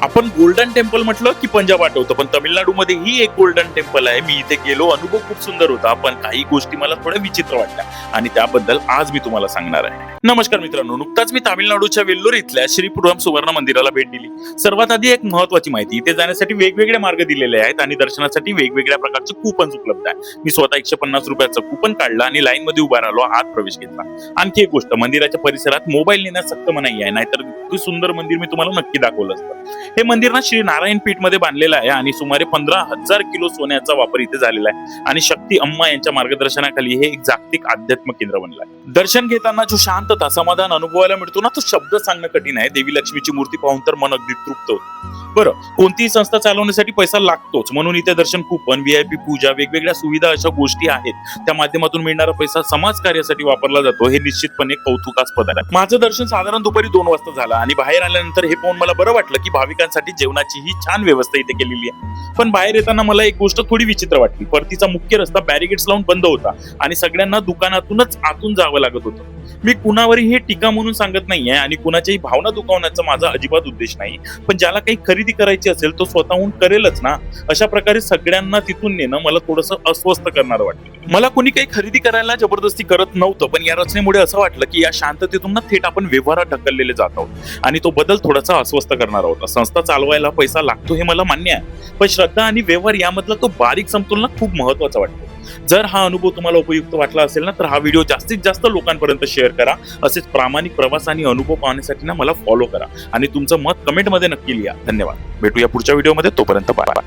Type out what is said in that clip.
आपण golden temple म्हटलं की पंजाब आठवतं, पण तामिळनाडूमध्ये ही एक गोल्डन टेम्पल आहे. मी इथे गेलो, अनुभव खूप सुंदर होता, पण काही गोष्टी मला थोड्या विचित्र वाटल्या आणि त्याबद्दल आज मी तुम्हाला सांगणार आहे. नमस्कार मित्रांनो, नुकताच मी तामिळनाडूच्या वेल्लोर इथल्या श्रीपुरम सुवर्ण मंदिराला भेट दिली. सर्वात आधी एक महत्वाची माहिती, इथे जाण्यासाठी वेगवेगळे मार्ग दिलेले आहेत आणि दर्शनासाठी वेगवेगळ्या प्रकारचे कुपन्स उपलब्ध आहे. मी स्वतः 150 रुपयाचं कुपन काढलं आणि लाईन मध्ये उभा राहिलो, आत प्रवेश घेतला. आणखी एक गोष्ट, मंदिराच्या परिसरात मोबाईल नेण्यास सक्त मनाई आहे, नाहीतर इतकं सुंदर मंदिर मी तुम्हाला नक्की दाखवलं असतं. हे मंदिर ना श्री नारायण पीठ मध्ये बांधलेलं आहे आणि सुमारे 15,000 किलो सोन्याचा वापर इथे झालेला आहे आणि शक्ती अम्मा यांच्या मार्गदर्शनाखाली हे एक जागतिक आध्यात्मिक केंद्र बनलं आहे. दर्शन घेताना जो शांतता, समाधान अनुभवायला मिळतो ना, तो शब्द सांगणं कठीण आहे. देवी लक्ष्मीची मूर्ती पाहून तर मन अगदी तृप्त होतं. बरं, कोणतीही संस्था चालवण्यासाठी पैसा लागतोच, म्हणून इथे दर्शन कूपन, व्हीआयपी पूजा, वेगवेगळ्या सुविधा अशा गोष्टी आहेत. त्या माध्यमातून मिळणारा पैसा समाज कार्यासाठी वापरला जातो, हे निश्चितपणे कौतुकास्पद आहे. माझं दर्शन साधारण दुपारी 2 वाजता झालं आणि बाहेर आल्यानंतर हे पाहून मला बरं वाटलं की भाविकांसाठी जेवणाची ही छान व्यवस्था इथे केलेली आहे. पण बाहेर येताना मला एक गोष्ट थोडी विचित्र वाटली. परतीचा मुख्य रस्ता बॅरिगेड्स लावून बंद होता आणि सगळ्यांना दुकानातूनच आतून जावं लागत होतं. मी कुणावरही हे टीका म्हणून सांगत नाहीये आणि कुणाच्याही भावना दुखावण्याचा माझा अजिबात उद्देश नाही, पण ज्याला काही खरेदी करायची असेल तो स्वतःहून करेलच ना. अशा प्रकारे सगळ्यांना तिथून नेणं मला थोडंसं अस्वस्थ करणारं वाटलं. मला कोणी काही खरेदी करायला जबरदस्ती करत नव्हतं, पण या रचनेमुळे असं वाटलं की या शांततेतून ना थेट आपण व्यवहारात ढकललेले जात आहोत आणि तो बदल थोडासा अस्वस्थ करणारा होता. संस्था चालवायला पैसा लागतो हे मला मान्य आहे, पण श्रद्धा आणि व्यवहार यामधला तो बारीक समतोल ना खूप महत्वाचा वाटतो. जर हा अनुभव तुम्हाला उपयुक्त वाटला असेल ना, तर हा व्हिडिओ जास्तीत जास्त लोकांपर्यंत शेअर करा. असेच प्रामाणिक प्रवास आणि अनुभव पाहण्यासाठी ना मला फॉलो करा आणि तुमचं मत कमेंटमध्ये नक्की लिहा. धन्यवाद. भेटूया पुढच्या व्हिडिओमध्ये, तोपर्यंत बाय.